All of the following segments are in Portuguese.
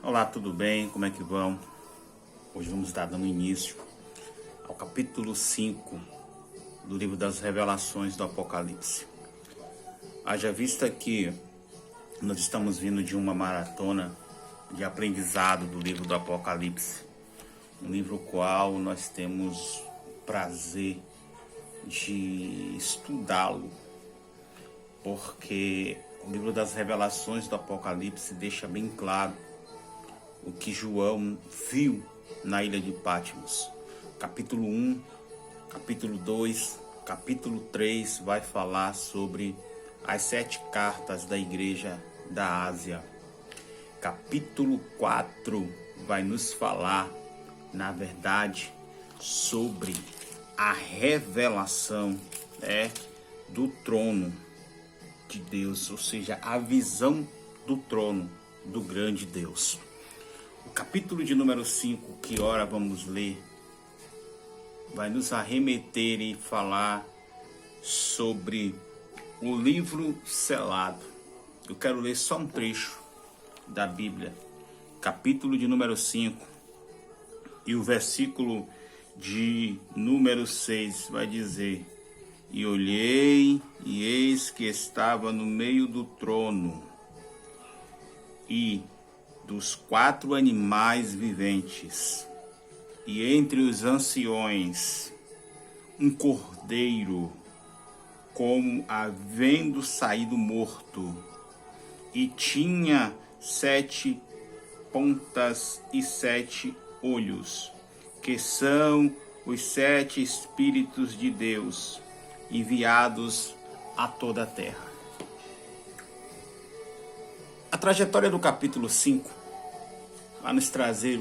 Olá, tudo bem? Como é que vão? Hoje vamos estar dando início ao capítulo 5 do livro das Revelações do Apocalipse. Haja vista que nós estamos vindo de uma maratona de aprendizado do livro do Apocalipse, um livro qual nós temos o prazer de estudá-lo, porque o livro das Revelações do Apocalipse deixa bem claro o que João viu na ilha de Patmos. Capítulo 1, capítulo 2, capítulo 3 vai falar sobre as 7 cartas da igreja da Ásia. Capítulo 4 vai nos falar, na verdade, sobre a revelação do trono de Deus, ou seja, a visão do trono do grande Deus. O capítulo de número 5, que ora vamos ler, vai nos arremeter e falar sobre o livro selado. Eu quero ler só um trecho da Bíblia, capítulo de número 5, e o versículo de número 6 vai dizer: E olhei, e eis que estava no meio do trono, e dos 4 animais viventes, e entre os anciões, um cordeiro, como havendo saído morto, e tinha 7 pontas e 7 olhos, que são os 7 Espíritos de Deus, enviados a toda a terra. A trajetória do capítulo 5 vai nos trazer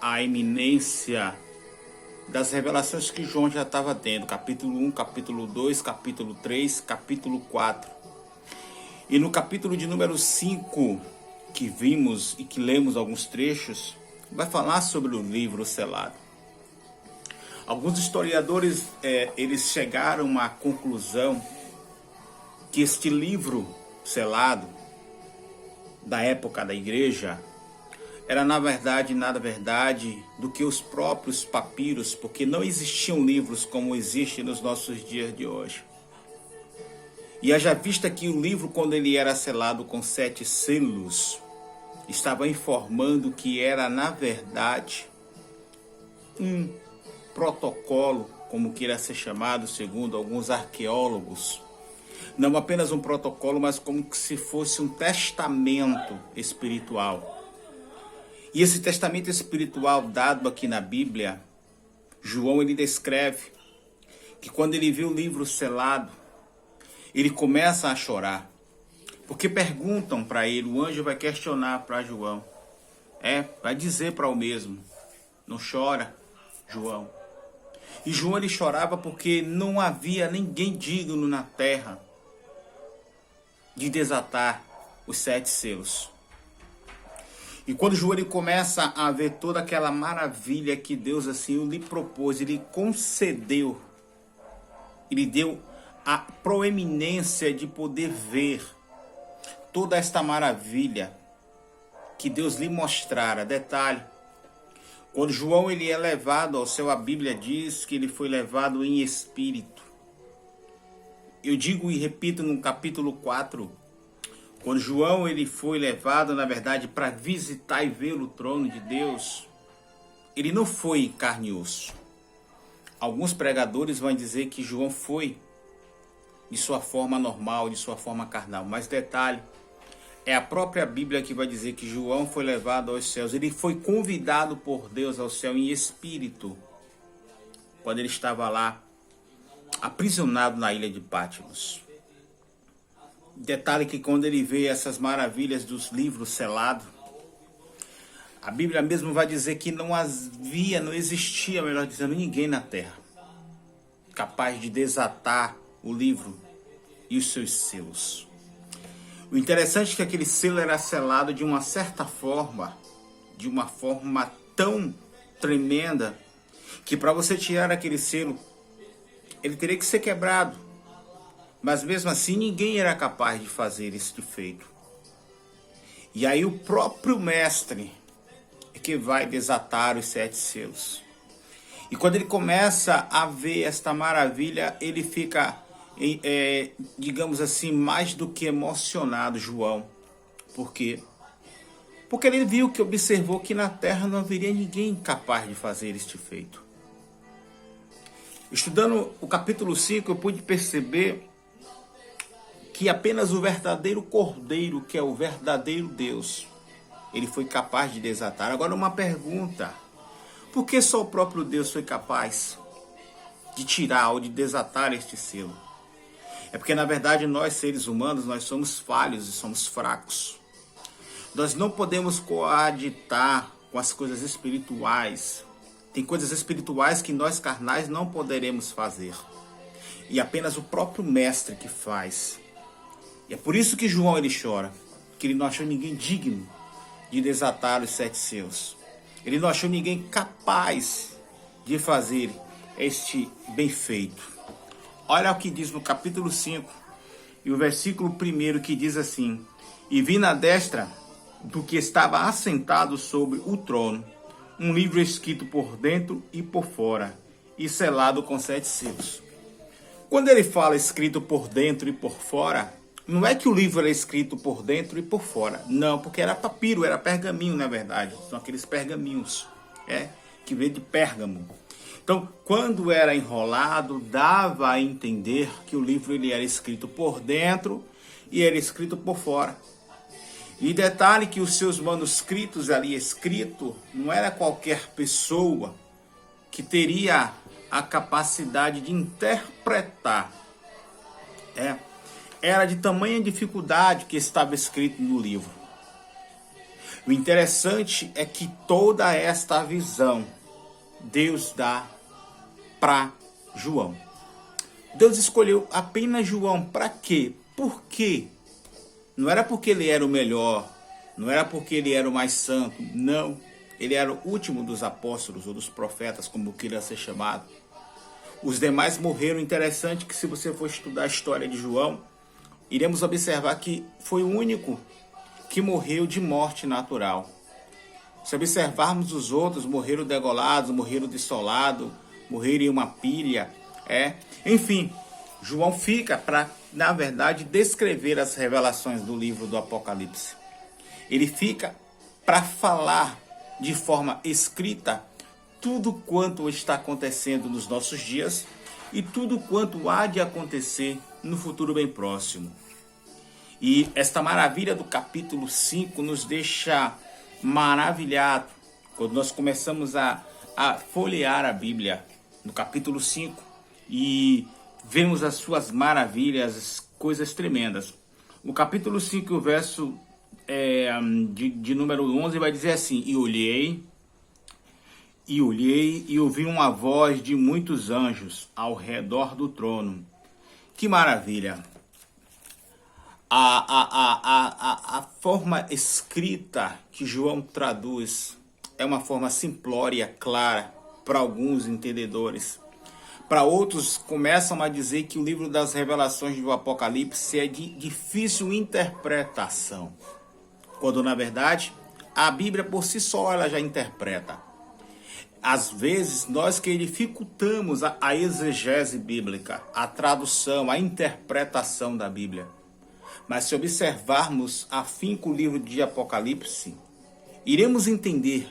a eminência das revelações que João já estava tendo. Capítulo 1, capítulo 2, capítulo 3, capítulo 4. E no capítulo de número 5, que vimos e que lemos alguns trechos, vai falar sobre o livro selado. Alguns historiadores eles chegaram à conclusão que este livro selado da época da igreja era nada verdade do que os próprios papiros, porque não existiam livros como existem nos nossos dias de hoje. E haja vista que o livro, quando ele era selado com 7 selos, estava informando que era na verdade um protocolo, como queira ser chamado segundo alguns arqueólogos, não apenas um protocolo, mas como se fosse um testamento espiritual. E esse testamento espiritual dado aqui na Bíblia, João ele descreve que quando ele viu o livro selado, ele começa a chorar, porque perguntam para ele, o anjo vai questionar para João, vai dizer para o mesmo, não chora, João. E João ele chorava porque não havia ninguém digno na terra de desatar os 7 selos. E quando João ele começa a ver toda aquela maravilha que Deus assim lhe propôs, ele concedeu, ele deu a proeminência de poder ver toda esta maravilha que Deus lhe mostrara. Detalhe, quando João ele é levado ao céu, a Bíblia diz que ele foi levado em espírito. Eu digo e repito no capítulo 4, quando João ele foi levado, na verdade, para visitar e ver o trono de Deus, ele não foi em carne e osso. Alguns pregadores vão dizer que João foi de sua forma normal, de sua forma carnal. Mas detalhe, é a própria Bíblia que vai dizer que João foi levado aos céus. Ele foi convidado por Deus ao céu em espírito, quando ele estava lá, aprisionado na ilha de Patmos. Detalhe que quando ele vê essas maravilhas dos livros selados, a Bíblia mesmo vai dizer que não existia, melhor dizendo, ninguém na terra capaz de desatar o livro e os seus selos. O interessante é que aquele selo era selado de uma certa forma, de uma forma tão tremenda, que para você tirar aquele selo, ele teria que ser quebrado. Mas mesmo assim ninguém era capaz de fazer este feito. E aí o próprio mestre é que vai desatar os 7 selos. E quando ele começa a ver esta maravilha, ele fica, digamos assim, mais do que emocionado, João. Por quê? Porque ele viu, que observou que na terra não haveria ninguém capaz de fazer este feito. Estudando o capítulo 5, eu pude perceber que apenas o verdadeiro Cordeiro, que é o verdadeiro Deus, ele foi capaz de desatar. Agora uma pergunta: por que só o próprio Deus foi capaz de tirar ou de desatar este selo? É porque na verdade nós, seres humanos, nós somos falhos e somos fracos. Nós não podemos coagitar com as coisas espirituais. Tem coisas espirituais que nós carnais não poderemos fazer. E apenas o próprio mestre que faz. E é por isso que João ele chora, que ele não achou ninguém digno de desatar os 7 selos. Ele não achou ninguém capaz de fazer este bem feito. Olha o que diz no capítulo 5 e o versículo 1, que diz assim: e vi na destra do que estava assentado sobre o trono um livro escrito por dentro e por fora e selado com 7 selos. Quando ele fala escrito por dentro e por fora, não é que o livro era escrito por dentro e por fora. Não, porque era papiro, era pergaminho, na verdade. São aqueles pergaminhos, que vem de Pérgamo. Então, quando era enrolado, dava a entender que o livro ele era escrito por dentro e era escrito por fora. E detalhe que os seus manuscritos ali escritos, não era qualquer pessoa que teria a capacidade de interpretar. Era de tamanha dificuldade que estava escrito no livro. O interessante é que toda esta visão Deus dá para João. Deus escolheu apenas João para quê? Por quê? Não era porque ele era o melhor, não era porque ele era o mais santo, não. Ele era o último dos apóstolos ou dos profetas, como queira ser chamado. Os demais morreram. Interessante que se você for estudar a história de João, iremos observar que foi o único que morreu de morte natural. Se observarmos os outros, morreram degolados, morreram dessolados, morreram em uma pilha. Enfim, João fica para, na verdade, descrever as revelações do livro do Apocalipse. Ele fica para falar de forma escrita tudo quanto está acontecendo nos nossos dias e tudo quanto há de acontecer no futuro bem próximo. E esta maravilha do capítulo 5 nos deixa maravilhado quando nós começamos a folhear a Bíblia no capítulo 5 e vemos as suas maravilhas, as coisas tremendas. O capítulo 5, o verso de número 11 vai dizer assim: e olhei e ouvi uma voz de muitos anjos ao redor do trono. Que maravilha! A forma escrita que João traduz é uma forma simplória, clara, para alguns entendedores. Para outros, começam a dizer que o livro das revelações do Apocalipse é de difícil interpretação, quando na verdade a Bíblia por si só ela já interpreta. Às vezes nós que dificultamos a exegese bíblica, a tradução, a interpretação da Bíblia. Mas se observarmos afinco o livro de Apocalipse, iremos entender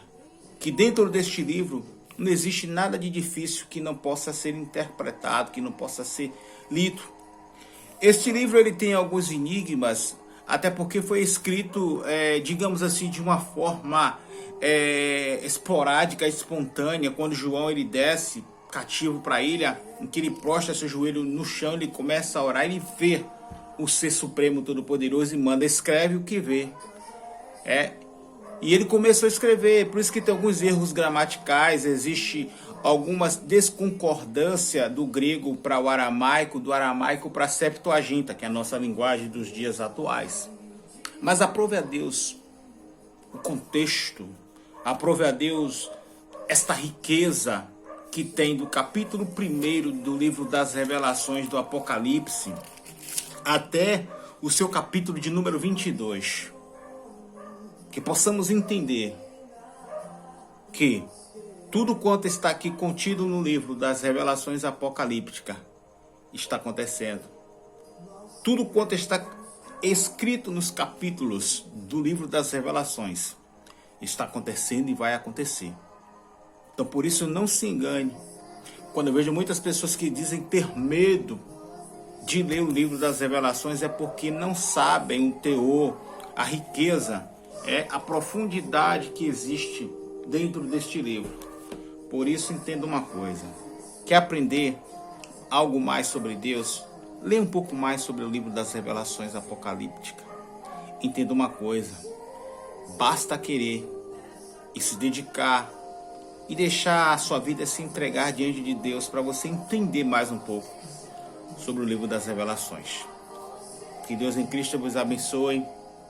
que dentro deste livro não existe nada de difícil que não possa ser interpretado, que não possa ser lido. Este livro ele tem alguns enigmas, até porque foi escrito, digamos assim, de uma forma esporádica, espontânea. Quando João ele desce cativo para a ilha, em que ele prostra seu joelho no chão, ele começa a orar, ele vê o Ser Supremo Todo-Poderoso e manda, escreve o que vê. E ele começou a escrever, por isso que tem alguns erros gramaticais, existe algumas desconcordância do grego para o aramaico, do aramaico para a Septuaginta, que é a nossa linguagem dos dias atuais. Mas aprove a Deus o contexto, aprove a Deus esta riqueza que tem do capítulo 1 do livro das revelações do Apocalipse até o seu capítulo de número 22. que possamos entender que tudo quanto está aqui contido no livro das revelações apocalípticas está acontecendo. Tudo quanto está escrito nos capítulos do livro das revelações está acontecendo e vai acontecer. Então por isso não se engane. Quando eu vejo muitas pessoas que dizem ter medo de ler o livro das revelações, é porque não sabem o teor, a riqueza, a profundidade que existe dentro deste livro. Por isso entenda uma coisa: quer aprender algo mais sobre Deus? Lê um pouco mais sobre o livro das revelações apocalípticas. Entenda uma coisa: basta querer e se dedicar e deixar a sua vida se entregar diante de Deus para você entender mais um pouco sobre o livro das revelações. Que Deus em Cristo vos abençoe,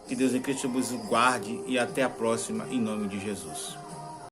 que Deus em Cristo vos guarde e até a próxima, em nome de Jesus.